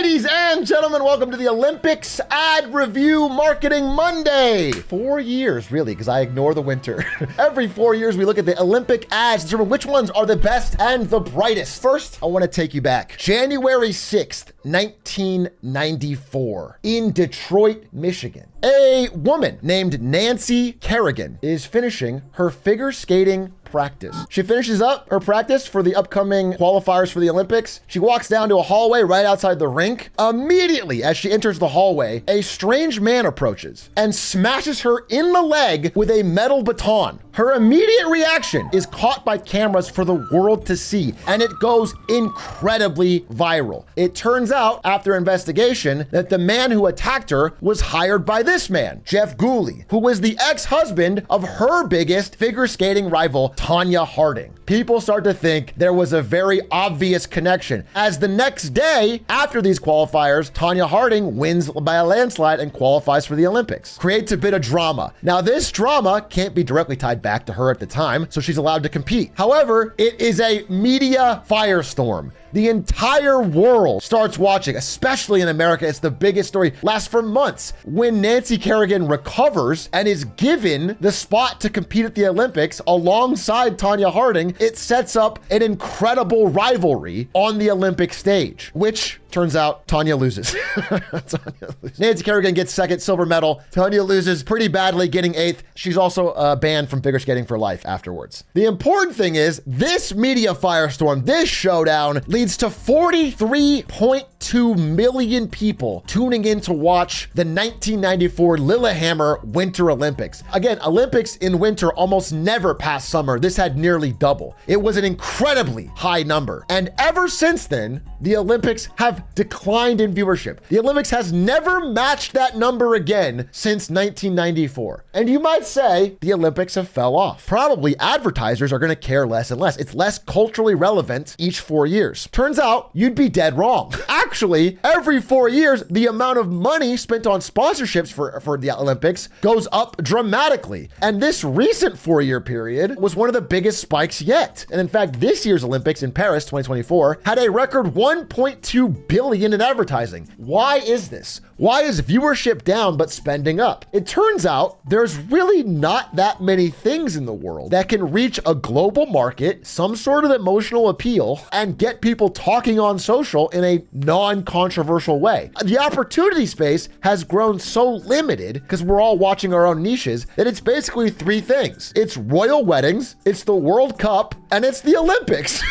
Ladies and gentlemen, welcome to the Olympics Ad Review Marketing Monday. 4 years, really, because I ignore the winter. Every 4 years, we look at the Olympic ads to determine which ones are the best and the brightest. First, I want to take you back. January 6th, 1994, in Detroit, Michigan. A woman named Nancy Kerrigan is finishing her figure skating practice. She finishes up her practice for the upcoming qualifiers for the Olympics. She walks down to a hallway right outside the rink. Immediately, as she enters the hallway, a strange man approaches and smashes her in the leg with a metal baton. Her immediate reaction is caught by cameras for the world to see, and it goes incredibly viral. It turns out, after investigation, that the man who attacked her was hired by this man, Jeff Gooley, who was the ex-husband of her biggest figure skating rival, Tonya Harding. People start to think there was a very obvious connection, as the next day after these qualifiers, Tonya Harding wins by a landslide and qualifies for the Olympics. Creates a bit of drama. Now, this drama can't be directly tied back to her at the time, so she's allowed to compete. However, it is a media firestorm. The entire world starts watching, especially in America. It's the biggest story, lasts for months. When Nancy Kerrigan recovers and is given the spot to compete at the Olympics alongside Tonya Harding, it sets up an incredible rivalry on the Olympic stage, which turns out Tonya loses. Tonya loses. Nancy Kerrigan gets second, silver medal. Tonya loses pretty badly, getting eighth. She's also banned from figure skating for life afterwards. The important thing is this media firestorm, this showdown leads to 43.2 million people tuning in to watch the 1994 Lillehammer Winter Olympics. Again, Olympics in winter almost never pass summer. This had nearly double. It was an incredibly high number. And ever since then, the Olympics have declined in viewership. The Olympics has never matched that number again since 1994. And you might say the Olympics have fell off. Probably advertisers are going to care less and less. It's less culturally relevant each 4 years. Turns out you'd be dead wrong. Actually, every 4 years, the amount of money spent on sponsorships for the Olympics goes up dramatically. And this recent 4-year period was one of the biggest spikes yet. And in fact, this year's Olympics in Paris 2024 had a record 1.2 billion in advertising. Why is this? Why is viewership down but spending up? It turns out there's really not that many things in the world that can reach a global market, some sort of emotional appeal, and get people talking on social in a non-controversial way. The opportunity space has grown so limited because we're all watching our own niches that it's basically 3 things. It's royal weddings, it's the World Cup, and it's the Olympics.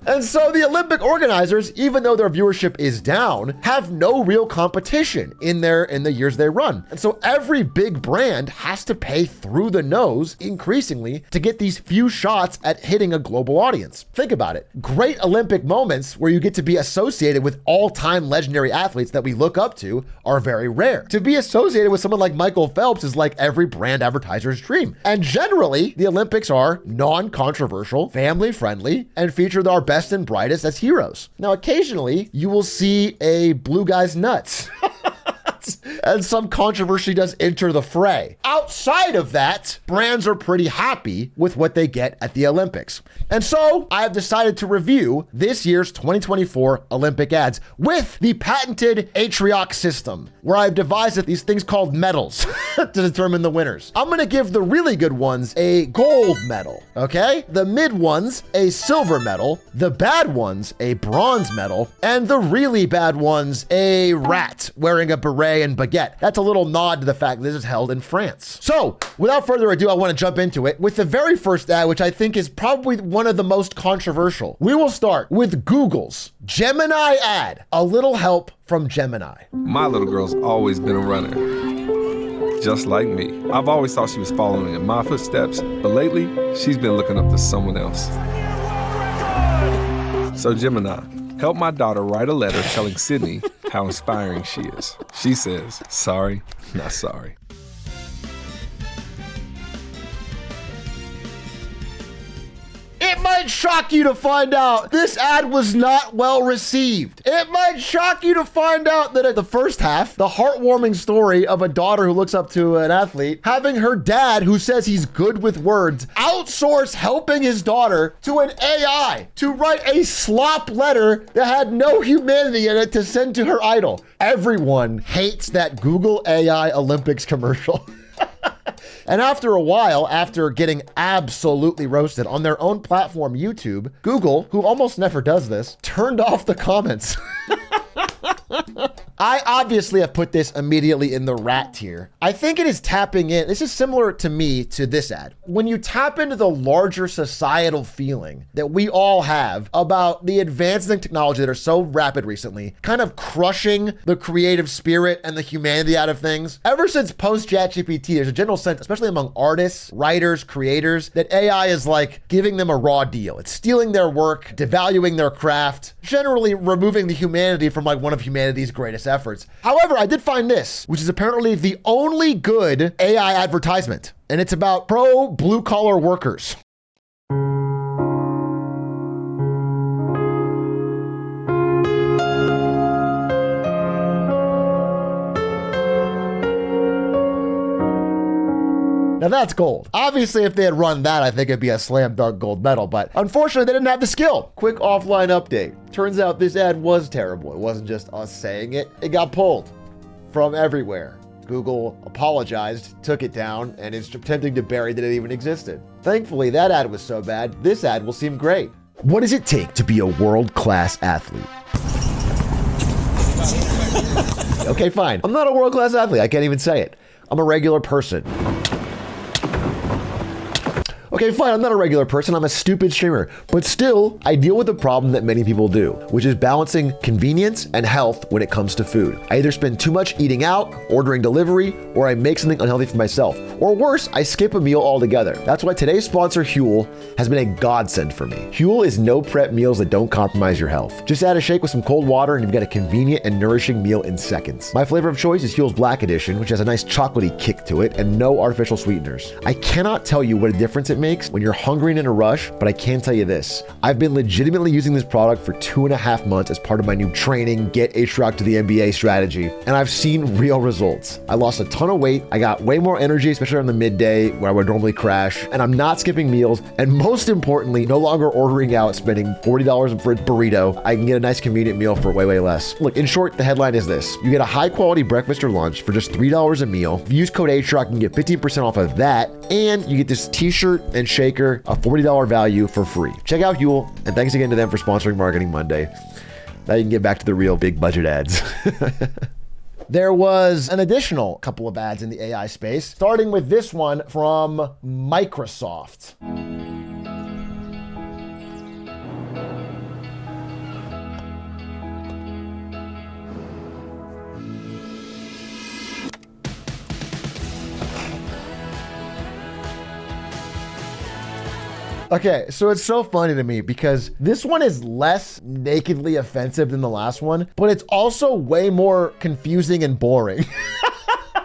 And so the Olympic organizers, even though their viewership is down, have no real competition in the years they run. And so every big brand has to pay through the nose increasingly to get these few shots at hitting a global audience. Think about it. Great Olympic moments where you get to be associated with all-time legendary athletes that we look up to are very rare. To be associated with someone like Michael Phelps is like every brand advertiser's dream. And generally, the Olympics are non-controversial, family-friendly, and feature our best and brightest as heroes. Now, occasionally, you will see a blue guy's nuts. And some controversy does enter the fray. Outside of that, brands are pretty happy with what they get at the Olympics. And so I have decided to review this year's 2024 Olympic ads with the patented Atrioc system, where I've devised these things called medals to determine the winners. I'm gonna give the really good ones a gold medal, okay? The mid ones a silver medal, the bad ones a bronze medal, and the really bad ones a rat wearing a beret and baguette. That's a little nod to the fact that this is held in France. So without further ado, I want to jump into it with the very first ad, which I think is probably one of the most controversial. We will start with Google's Gemini ad, a little help from Gemini. My little girl's always been a runner, just like me. I've always thought she was following in my footsteps, but lately she's been looking up to someone else. So Gemini, help my daughter write a letter telling Sydney how inspiring she is. She says, sorry, not sorry. It might might shock you to find out this ad was not well received. It might shock you to find out that at the first half, the heartwarming story of a daughter who looks up to an athlete, having her dad, who says he's good with words, outsource helping his daughter to an AI to write a slop letter that had no humanity in it to send to her idol. Everyone hates that Google AI Olympics commercial. And after a while, after getting absolutely roasted on their own platform, YouTube, Google, who almost never does this, turned off the comments. I obviously have put this immediately in the rat tier. I think it is tapping in. This is similar to me to this ad. When you tap into the larger societal feeling that we all have about the advances in technology that are so rapid recently, kind of crushing the creative spirit and the humanity out of things. Ever since post-ChatGPT, there's a general sense, especially among artists, writers, creators, that AI is like giving them a raw deal. It's stealing their work, devaluing their craft, generally removing the humanity from like one of humanity's greatest efforts. However, I did find this, which is apparently the only good AI advertisement, and it's about pro blue-collar workers. Now that's gold. Obviously, if they had run that, I think it'd be a slam dunk gold medal, but unfortunately, they didn't have the skill. Quick offline update. Turns out this ad was terrible. It wasn't just us saying it. It got pulled from everywhere. Google apologized, took it down, and is attempting to bury that it even existed. Thankfully, that ad was so bad, this ad will seem great. What does it take to be a world-class athlete? Okay, fine. I'm not a world-class athlete. I can't even say it. I'm a regular person. Okay, fine, I'm not a regular person, I'm a stupid streamer. But still, I deal with the problem that many people do, which is balancing convenience and health when it comes to food. I either spend too much eating out, ordering delivery, or I make something unhealthy for myself. Or worse, I skip a meal altogether. That's why today's sponsor, Huel, has been a godsend for me. Huel is no prep meals that don't compromise your health. Just add a shake with some cold water and you've got a convenient and nourishing meal in seconds. My flavor of choice is Huel's Black Edition, which has a nice chocolatey kick to it and no artificial sweeteners. I cannot tell you what a difference it makes when you're hungry and in a rush, but I can tell you this. I've been legitimately using this product for 2.5 months as part of my new training, get Atrioc to the NBA strategy, and I've seen real results. I lost a ton of weight, I got way more energy, especially on the midday where I would normally crash, and I'm not skipping meals, and most importantly, no longer ordering out, spending $40 for a burrito. I can get a nice convenient meal for way, way less. Look, in short, the headline is this. You get a high quality breakfast or lunch for just $3 a meal. If you use code Atrioc, you can get 15% off of that, and you get this t-shirt and shaker, a $40 value for free. Check out Huel, and thanks again to them for sponsoring Marketing Monday. Now you can get back to the real big budget ads. There was an additional couple of ads in the AI space, starting with this one from Microsoft. Okay, so it's so funny to me because this one is less nakedly offensive than the last one, but it's also way more confusing and boring.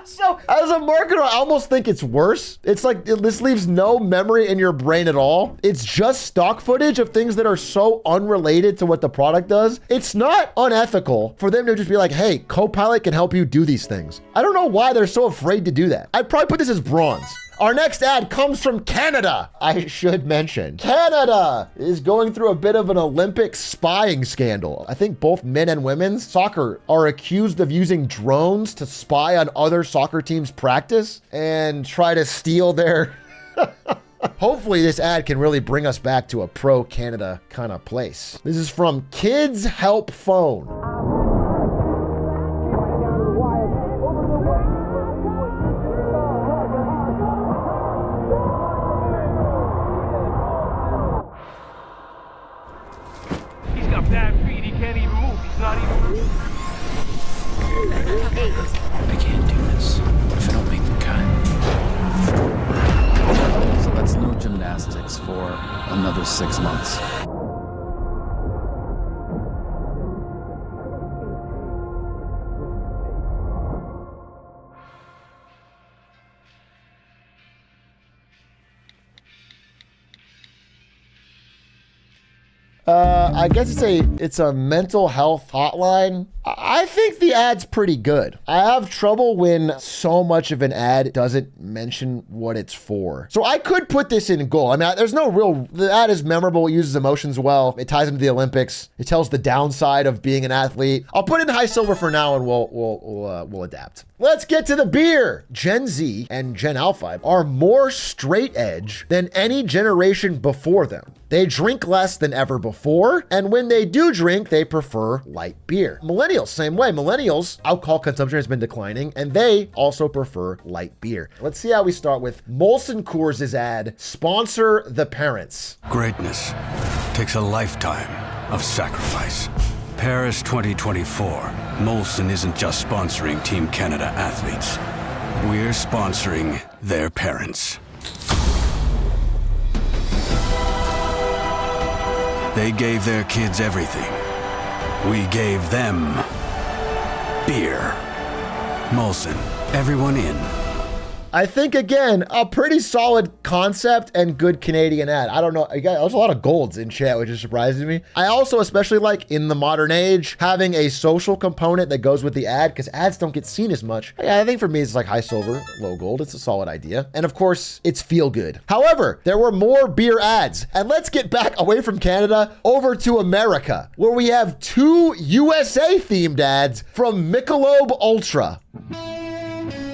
So as a marketer, I almost think it's worse. It's like this leaves no memory in your brain at all. It's just stock footage of things that are so unrelated to what the product does. It's not unethical for them to just be like, hey, Copilot can help you do these things. I don't know why they're so afraid to do that. I'd probably put this as bronze. Our next ad comes from Canada. I should mention, Canada is going through a bit of an Olympic spying scandal. I think both men and women's soccer are accused of using drones to spy on other soccer teams' practice and try to steal their... Hopefully this ad can really bring us back to a pro-Canada kind of place. This is from Kids Help Phone. Bad feet, he can't even move. He's not even moving. I can't do this. What if I don't make the cut? So that's no gymnastics for another 6 months. I guess it's a mental health hotline. I think the ad's pretty good. I have trouble when so much of an ad doesn't mention what it's for. So I could put this in gold. I mean, the ad is memorable. It uses emotions well. It ties into the Olympics. It tells the downside of being an athlete. I'll put it in high silver for now, and we'll adapt. Let's get to the beer. Gen Z and Gen Alpha are more straight edge than any generation before them. They drink less than ever before, and when they do drink, they prefer light beer. Millennials, same way. Millennials, alcohol consumption has been declining, and they also prefer light beer. Let's see how we start with Molson Coors' ad, sponsor the parents. Greatness takes a lifetime of sacrifice. Paris 2024, Molson isn't just sponsoring Team Canada athletes. We're sponsoring their parents. They gave their kids everything. We gave them beer. Molson, everyone in. I think, again, a pretty solid concept and good Canadian ad. I don't know. There's a lot of golds in chat, which is surprising to me. I also especially like, in the modern age, having a social component that goes with the ad, because ads don't get seen as much. I think for me, it's like high silver, low gold. It's a solid idea. And of course, it's feel good. However, there were more beer ads. And let's get back away from Canada over to America, where we have 2 USA-themed ads from Michelob Ultra.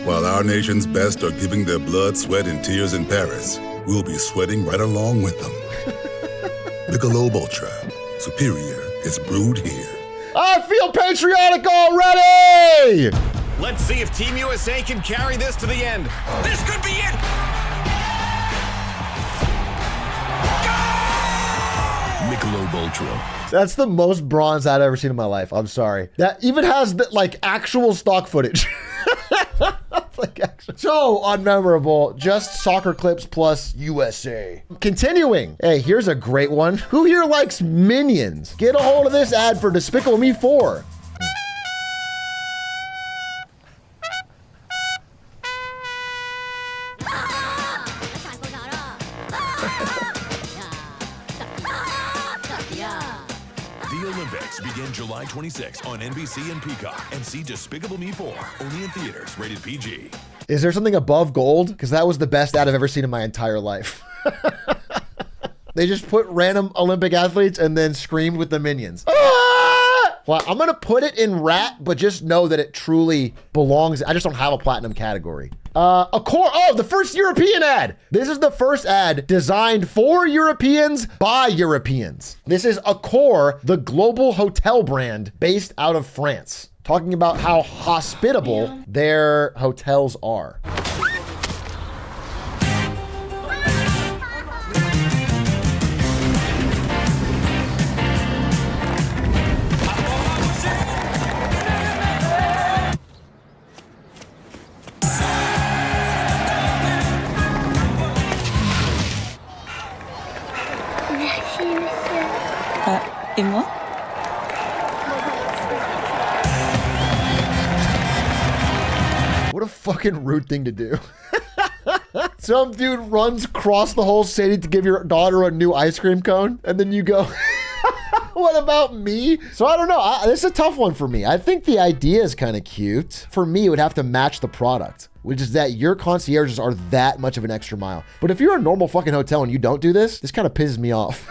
While our nation's best are giving their blood, sweat, and tears in Paris, we'll be sweating right along with them. Michelob Ultra. Superior is brewed here. I feel patriotic already! Let's see if Team USA can carry this to the end. This could be it! Michelob Ultra. That's the most bronze ad I've ever seen in my life. I'm sorry. That even has like actual stock footage. So unmemorable, just soccer clips plus USA. Continuing. Hey, here's a great one. Who here likes Minions? Get a hold of this ad for Despicable Me 4. The Olympics begin July 26 on NBC and Peacock, and see Despicable Me 4 only in theaters, rated PG. Is there something above gold? Because that was the best ad I've ever seen in my entire life. They just put random Olympic athletes and then screamed with the Minions. Ah! Well, I'm going to put it in rat, but just know that it truly belongs. I just don't have a platinum category. Accor, the first European ad. This is the first ad designed for Europeans by Europeans. This is Accor, the global hotel brand based out of France, talking about how hospitable their hotels are. Et moi? What a fucking rude thing to do. Some dude runs across the whole city to give your daughter a new ice cream cone, and then you go, what about me? So I don't know. This is a tough one for me. I think the idea is kind of cute. For me, it would have to match the product, which is that your concierges are that much of an extra mile. But if you're a normal fucking hotel and you don't do this kind of pisses me off.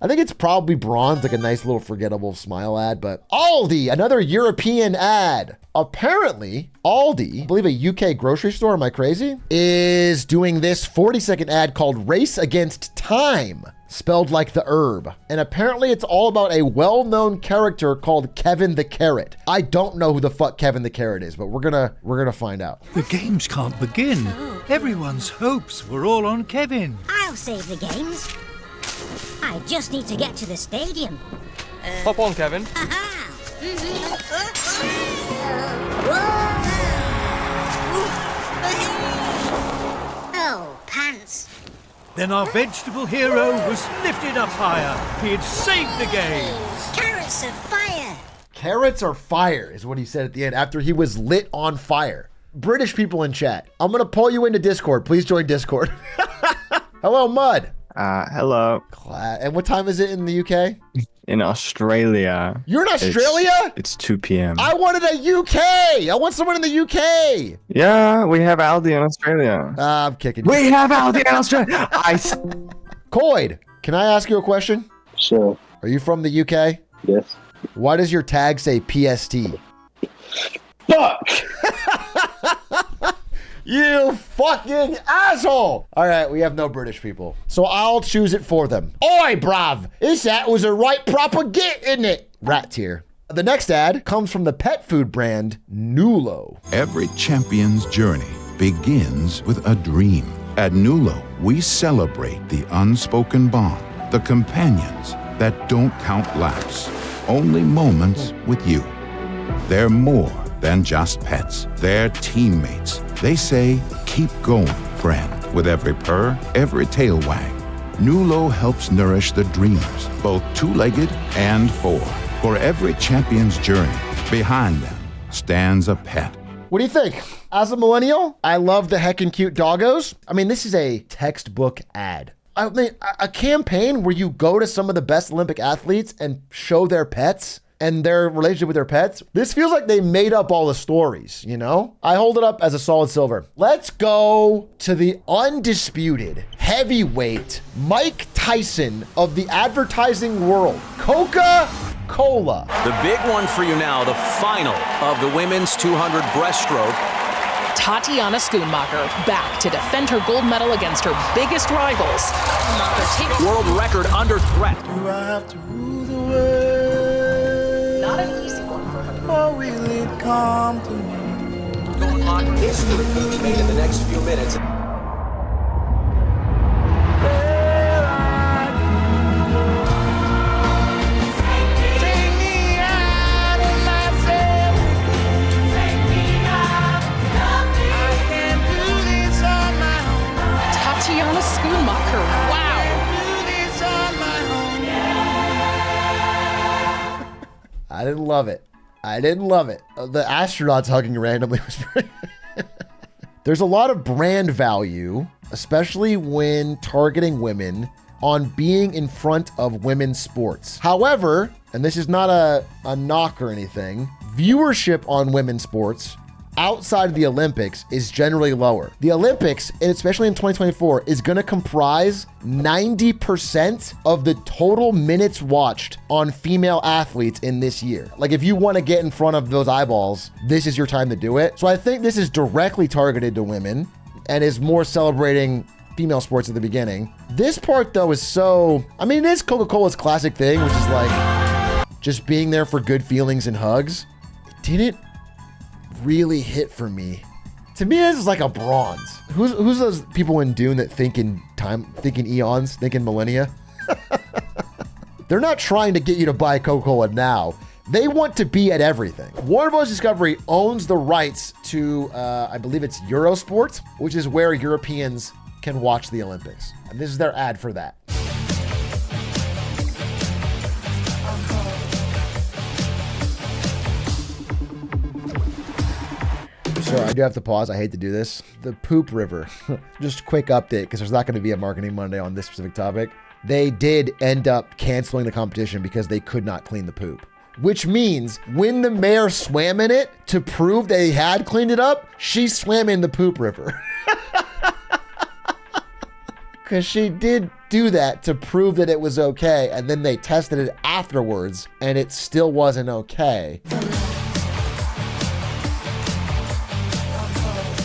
I think it's probably bronze, like a nice little forgettable smile ad, but Aldi, another European ad. Apparently, Aldi, I believe a UK grocery store, am I crazy? Is doing this 40-second ad called Race Against Time, spelled like the herb. And apparently it's all about a well-known character called Kevin the Carrot. I don't know who the fuck Kevin the Carrot is, but we're gonna find out. The games can't begin. Everyone's hopes were all on Kevin. I'll save the games. I just need to get to the stadium. Hop on, Kevin. Oh, pants. Then our vegetable hero was lifted up higher. He had saved the game. Carrots of fire. Carrots are fire is what he said at the end after he was lit on fire. British people in chat, I'm gonna pull you into Discord. Please join Discord. Hello, Mud. Hello. And what time is it in the UK? In Australia. You're in Australia? It's 2 p.m. I wanted a UK. I want someone in the UK. Yeah, we have Aldi in Australia. I'm kicking you. We have Aldi in Australia. Coyd, can I ask you a question? Sure. Are you from the UK? Yes. Why does your tag say PST? Fuck! You fucking asshole! All right, we have no British people, so I'll choose it for them. Oi, bruv! This hat was a right proper git, isn't it? Rat tier. The next ad comes from the pet food brand Nulo. Every champion's journey begins with a dream. At Nulo, we celebrate the unspoken bond, the companions that don't count laps, only moments with you. They're more than just pets. They're teammates. They say, keep going, friend. With every purr, every tail wag, Nulo helps nourish the dreams, both two-legged and four. For every champion's journey, behind them stands a pet. What do you think? As a millennial, I love the heckin' cute doggos. I mean, this is a textbook ad. I mean, a campaign where you go to some of the best Olympic athletes and show their pets and their relationship with their pets. This feels like they made up all the stories, you know? I hold it up as a solid silver. Let's go to the undisputed heavyweight Mike Tyson of the advertising world, Coca Cola. The big one for you now, the final of the women's 200 breaststroke. Tatiana Schoonmaker back to defend her gold medal against her biggest rivals. World record under threat. Do I have to rule the world? Not an easy one for her. Or will it come to me? History could be made in the next few minutes. Tatiana Schoonmaker, wow! I didn't love it. I didn't love it. The astronauts hugging randomly was pretty... There's a lot of brand value, especially when targeting women, on being in front of women's sports. However, and this is not a knock or anything, viewership on women's sports outside of the Olympics is generally lower. The Olympics, and especially in 2024, is going to comprise 90% of the total minutes watched on female athletes in this year. Like, if you want to get in front of those eyeballs, this is your time to do it. So I think this is directly targeted to women and is more celebrating female sports at the beginning. This part, though, is so... I mean, it is Coca Cola's classic thing, which is like just being there for good feelings and hugs. It didn't really hit for me. To me, this is like a bronze. Who's those people in Dune that think in time, think in eons, think in millennia? They're not trying to get you to buy Coca-Cola now. They want to be at everything. Warner Bros. Discovery owns the rights to, I believe it's Eurosport, which is where Europeans can watch the Olympics. And this is their ad for that. Sorry, I do have to pause. I hate to do this. The poop river. Just a quick update, because there's not going to be a Marketing Monday on this specific topic. They did end up canceling the competition because they could not clean the poop. Which means when the mayor swam in it to prove they had cleaned it up, she swam in the poop river. Because she did do that to prove that it was okay, and then they tested it afterwards, and it still wasn't okay.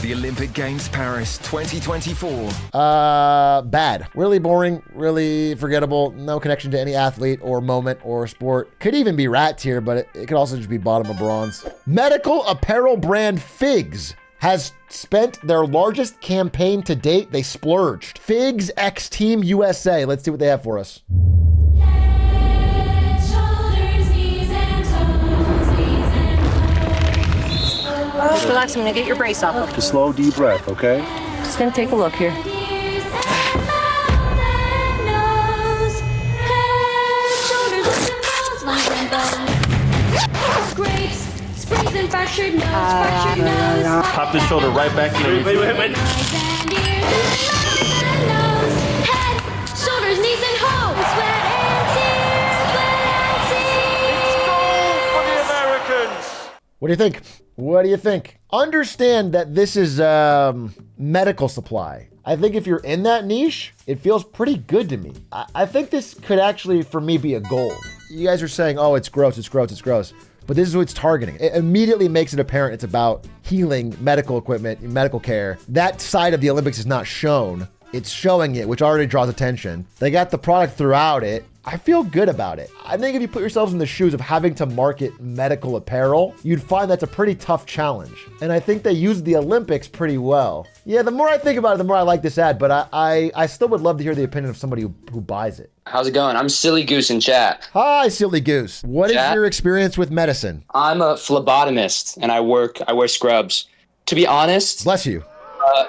The Olympic Games Paris 2024. Bad. Really boring, really forgettable, no connection to any athlete or moment or sport. Could even be rat tier, but it could also just be bottom of bronze. Medical apparel brand Figs has spent their largest campaign to date. They splurged. Figs X Team USA. Let's see what they have for us. Just relax, I'm gonna get your brace off. Just slow, deep breath, okay? Just gonna take a look here. Pop the shoulder right back in the... Wait. What do you think? What do you think? Understand that this is medical supply. I think if you're in that niche, it feels pretty good to me. I think this could actually, for me, be a gold. You guys are saying, oh, it's gross, it's gross, it's gross. But this is what it's targeting. It immediately makes it apparent it's about healing, medical equipment, medical care. That side of the Olympics is not shown. It's showing it, which already draws attention. They got the product throughout it. I feel good about it. I think if you put yourselves in the shoes of having to market medical apparel, you'd find that's a pretty tough challenge. And I think they used the Olympics pretty well. Yeah, the more I think about it, the more I like this ad, but I still would love to hear the opinion of somebody who buys it. How's it going? I'm Silly Goose in chat. Hi, Silly Goose. What Chat? is your experience with medicine? I'm a phlebotomist and I wear scrubs. To be honest, bless you.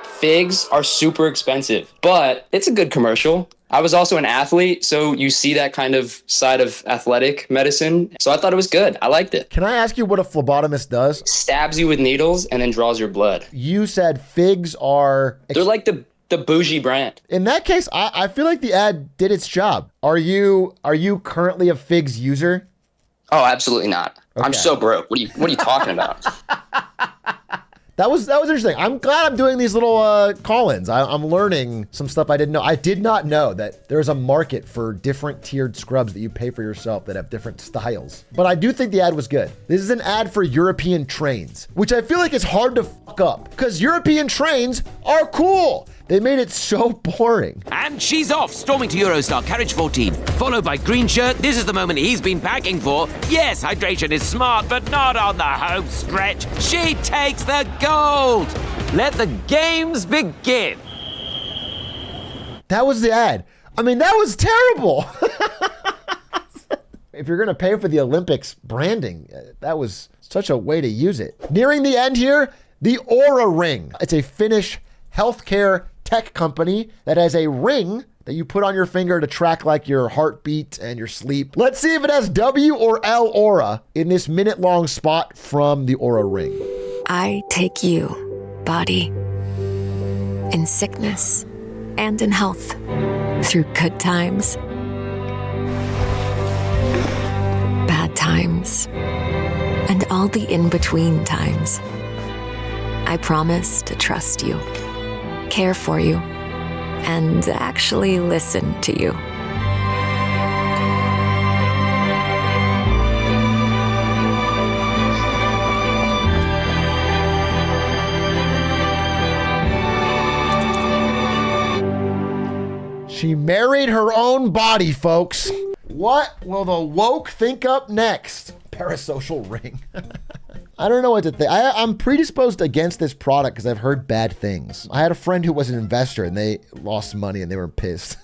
Figs are super expensive, but it's a good commercial. I was also an athlete, so you see that kind of side of athletic medicine. So I thought it was good. I liked it. Can I ask you what a phlebotomist does? Stabs you with needles and then draws your blood. You said figs are... They're like the bougie brand. In that case, I feel like the ad did its job. Are you currently a figs user? Oh, absolutely not. Okay. I'm so broke. What are you talking about? That was interesting. I'm glad I'm doing these little call-ins. I'm learning some stuff I didn't know. I did not know that there's a market for different tiered scrubs that you pay for yourself that have different styles. But I do think the ad was good. This is an ad for European trains, which I feel like is hard to fuck up because European trains are cool. They made it so boring. And she's off, storming to Eurostar, carriage 14. Followed by Green Shirt. This is the moment he's been packing for. Yes, hydration is smart, but not on the home stretch. She takes the gold. Let the games begin. That was the ad. I mean, that was terrible. If you're going to pay for the Olympics branding, that was such a way to use it. Nearing the end here, the Oura ring. It's a Finnish healthcare tech company that has a ring that you put on your finger to track like your heartbeat and your sleep. Let's see if it has W or L aura in this minute-long spot from the Oura ring. I take you, body, in sickness and in health, through good times, bad times, and all the in-between times. I promise to trust you, care for you, and actually listen to you. She married her own body, folks. What will the woke think up next? Parasocial ring. I don't know what to think. I'm predisposed against this product because I've heard bad things. I had a friend who was an investor and they lost money and they were pissed.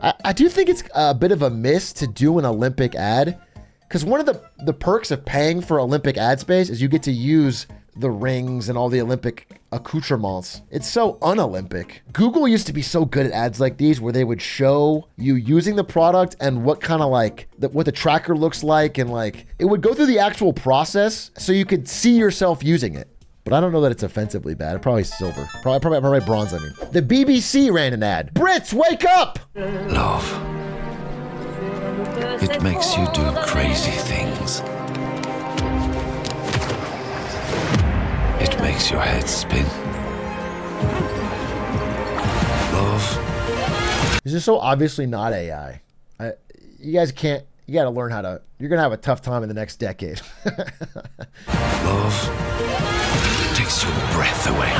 I do think it's a bit of a miss to do an Olympic ad because one of the perks of paying for Olympic ad space is you get to use the rings and all the Olympic accoutrements. It's so un-Olympic. Google used to be so good at ads like these where they would show you using the product and what kind of like what the tracker looks like, and like it would go through the actual process so you could see yourself using it. But I don't know that it's offensively bad. It's probably silver. Probably bronze, I mean. The BBC ran an ad. Brits, wake up! Love. It makes you do crazy things. It makes your head spin. Love. This is so obviously not AI. You guys can't, you gotta learn how to, you're gonna have a tough time in the next decade. Love takes your breath away.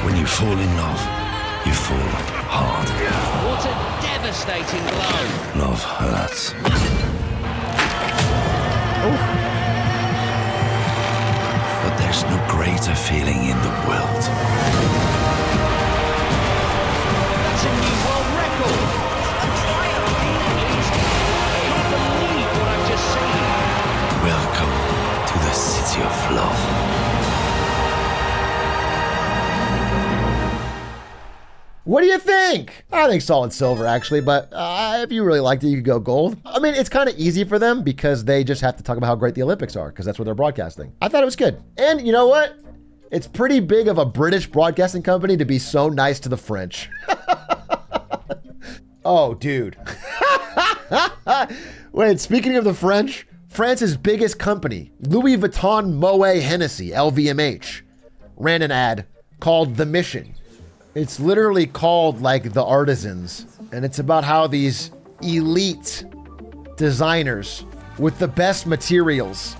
When you fall in love, you fall hard. What a devastating blow. Love hurts. But there's no greater feeling in the world. That's a new world record. A triumph. I can't believe what I've just seen. Welcome to the city of love. What do you think? I think solid silver, actually, but if you really liked it, you could go gold. I mean, it's kind of easy for them because they just have to talk about how great the Olympics are because that's what they're broadcasting. I thought it was good. And you know what? It's pretty big of a British broadcasting company to be so nice to the French. Oh, dude. Wait, speaking of the French, France's biggest company, Louis Vuitton Moet Hennessy, LVMH, ran an ad called The Mission. It's literally called like The Artisans, and it's about how these elite designers with the best materials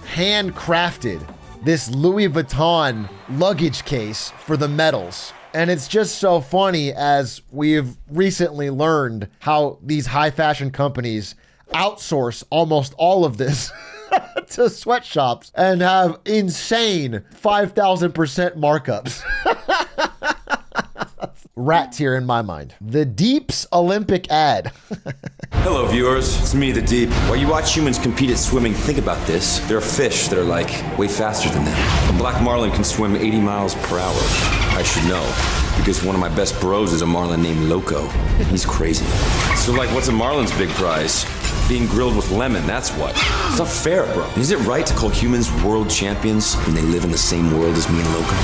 handcrafted this Louis Vuitton luggage case for the medals. And it's just so funny as we've recently learned how these high fashion companies outsource almost all of this to sweatshops and have insane 5,000% markups. Rat tier in my mind. The Deep's Olympic ad. Hello, viewers. It's me, the Deep. While you watch humans compete at swimming, think about this. There are fish that are like way faster than them. A black marlin can swim 80 miles per hour. I should know, because one of my best bros is a marlin named Loco. He's crazy. So, like, what's a marlin's big prize? Being grilled with lemon, that's what. It's not fair, bro. Is it right to call humans world champions when they live in the same world as me and Loco?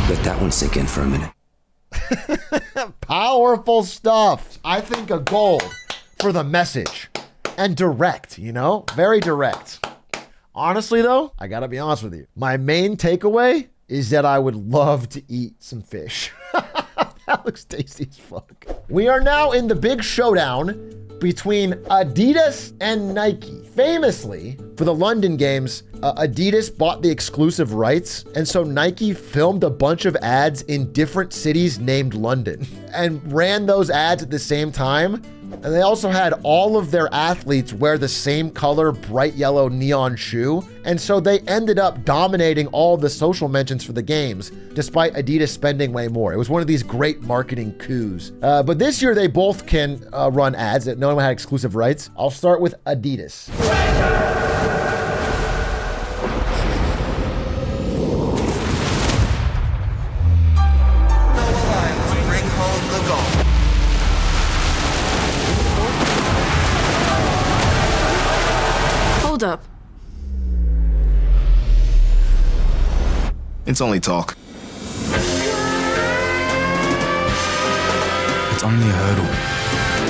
Let that one sink in for a minute. Powerful stuff. I think a gold for the message. And direct, you know? Very direct. Honestly, though, I gotta be honest with you. My main takeaway is that I would love to eat some fish. That looks tasty as fuck. We are now in the big showdown between Adidas and Nike. Famously, for the London Games, Adidas bought the exclusive rights, and so Nike filmed a bunch of ads in different cities named London and ran those ads at the same time. And they also had all of their athletes wear the same color bright yellow neon shoe. And so they ended up dominating all the social mentions for the games, despite Adidas spending way more. It was one of these great marketing coups. But this year they both can run ads. No one had exclusive rights. I'll start with Adidas. Up. It's only talk. It's only a hurdle.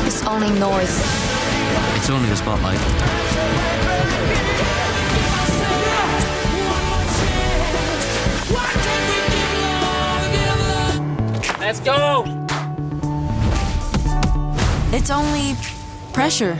It's only noise. It's only a spotlight. Let's go! It's only pressure.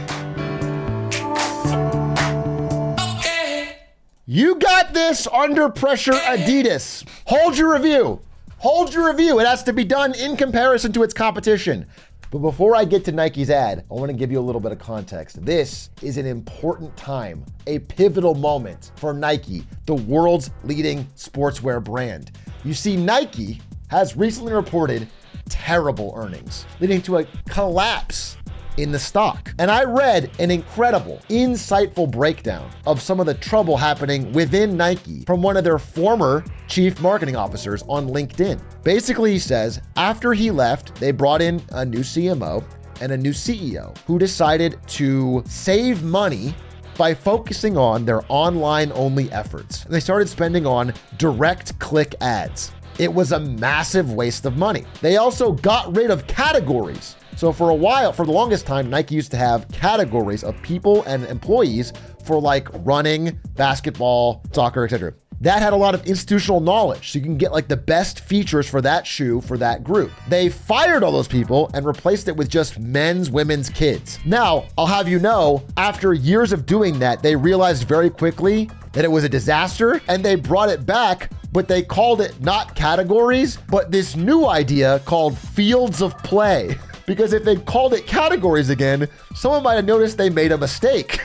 You got this, under pressure Adidas. Hold your review. Hold your review. It has to be done in comparison to its competition. But before I get to Nike's ad, I want to give you a little bit of context. This is an important time, a pivotal moment for Nike, the world's leading sportswear brand. You see, Nike has recently reported terrible earnings, leading to a collapse in the stock. And I read an incredible, insightful breakdown of some of the trouble happening within Nike from one of their former chief marketing officers on LinkedIn. Basically, he says after he left, they brought in a new CMO and a new CEO who decided to save money by focusing on their online-only efforts. And they started spending on direct click ads. It was a massive waste of money. They also got rid of categories. So for a while, for the longest time, Nike used to have categories of people and employees for like running, basketball, soccer, etc. That had a lot of institutional knowledge, so you can get like the best features for that shoe for that group. They fired all those people and replaced it with just men's, women's, kids. Now, I'll have you know, after years of doing that, they realized very quickly that it was a disaster and they brought it back, but they called it not categories, but this new idea called fields of play. Because if they'd called it categories again, someone might have noticed they made a mistake.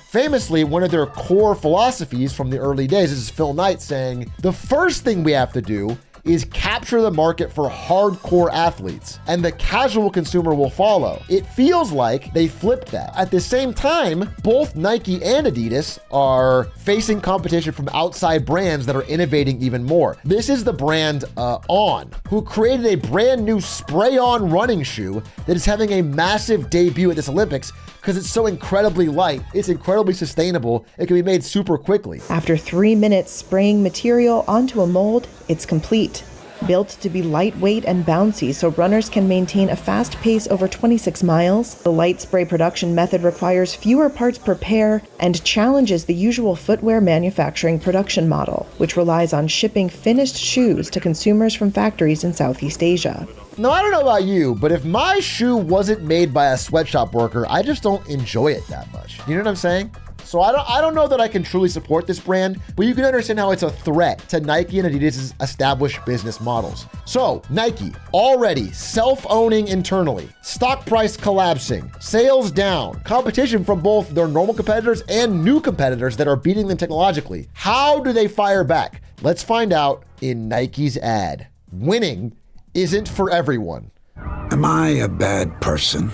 Famously, one of their core philosophies from the early days is Phil Knight saying, the first thing we have to do is capture the market for hardcore athletes, and the casual consumer will follow. It feels like they flipped that. At the same time, both Nike and Adidas are facing competition from outside brands that are innovating even more. This is the brand On, who created a brand new spray-on running shoe that is having a massive debut at this Olympics because it's so incredibly light, it's incredibly sustainable, it can be made super quickly. After 3 minutes spraying material onto a mold, it's complete. Built to be lightweight and bouncy so runners can maintain a fast pace over 26 miles, the light spray production method requires fewer parts per pair and challenges the usual footwear manufacturing production model, which relies on shipping finished shoes to consumers from factories in Southeast Asia. Now, I don't know about you, but if my shoe wasn't made by a sweatshop worker, I just don't enjoy it that much. You know what I'm saying? So I don't know that I can truly support this brand, but you can understand how it's a threat to Nike and Adidas' established business models. So Nike, already self-owning internally, stock price collapsing, sales down, competition from both their normal competitors and new competitors that are beating them technologically. How do they fire back? Let's find out in Nike's ad. Winning isn't for everyone. Am I a bad person?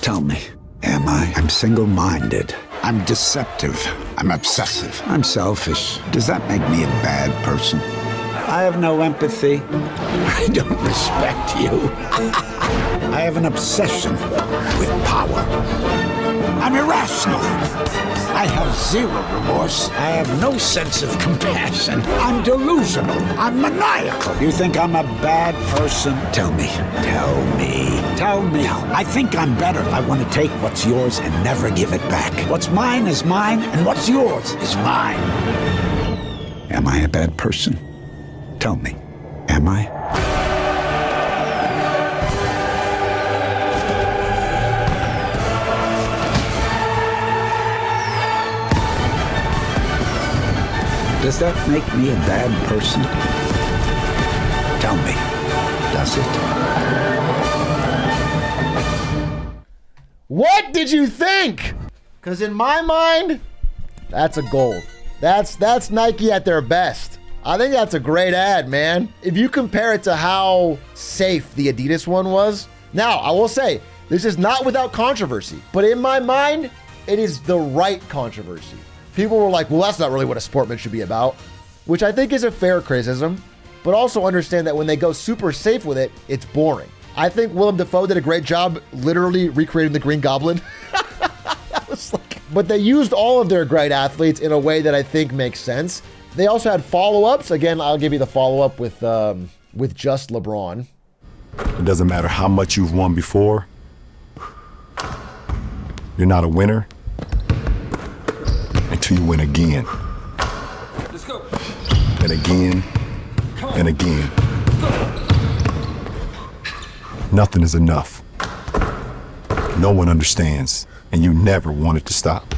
Tell me. Am I? I'm single-minded. I'm deceptive. I'm obsessive. I'm selfish. Does that make me a bad person? I have no empathy. I don't respect you. I have an obsession with power. I'm irrational. I have zero remorse. I have no sense of compassion. I'm delusional. I'm maniacal. You think I'm a bad person? Tell me. Tell me. Tell me. I think I'm better. I want to take what's yours and never give it back. What's mine is mine, and what's yours is mine. Am I a bad person? Tell me. Am I? Does that make me a bad person? Tell me, does it? What did you think? Because in my mind, that's a gold. That's Nike at their best. I think that's a great ad, man. If you compare it to how safe the Adidas one was. Now, I will say, this is not without controversy, but in my mind, it is the right controversy. People were like, well, that's not really what a sportman should be about, which I think is a fair criticism, but also understand that when they go super safe with it, it's boring. I think Willem Dafoe did a great job literally recreating the Green Goblin. But they used all of their great athletes in a way that I think makes sense. They also had follow-ups. Again, I'll give you the follow-up with just LeBron. It doesn't matter how much you've won before. You're not a winner until you win again. Let's go. And again, and again. Nothing is enough. No one understands, and you never want it to stop.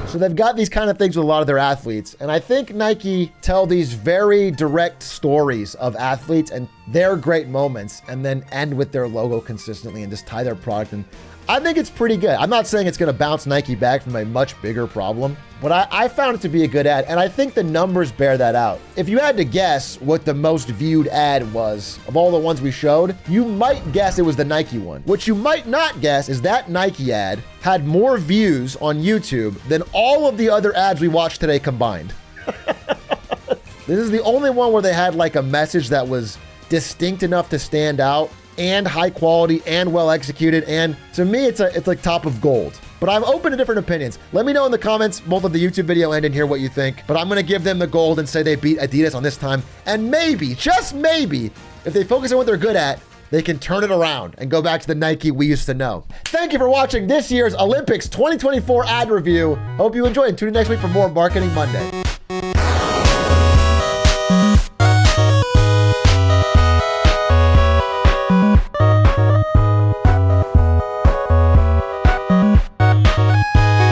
So they've got these kind of things with a lot of their athletes. And I think Nike tell these very direct stories of athletes and their great moments and then end with their logo consistently and just tie their product. And I think it's pretty good. I'm not saying it's going to bounce Nike back from a much bigger problem, but I found it to be a good ad. And I think the numbers bear that out. If you had to guess what the most viewed ad was of all the ones we showed, you might guess it was the Nike one. What you might not guess is that Nike ad had more views on YouTube than all of the other ads we watched today combined. This is the only one where they had like a message that was distinct enough to stand out and high quality and well executed. And to me, it's like top of gold. But I'm open to different opinions. Let me know in the comments, both of the YouTube video and in here, what you think. But I'm going to give them the gold and say they beat Adidas on this time. And maybe, just maybe, if they focus on what they're good at, they can turn it around and go back to the Nike we used to know. Thank you for watching this year's Olympics 2024 ad review. Hope you enjoyed. Tune in next week for more Marketing Monday.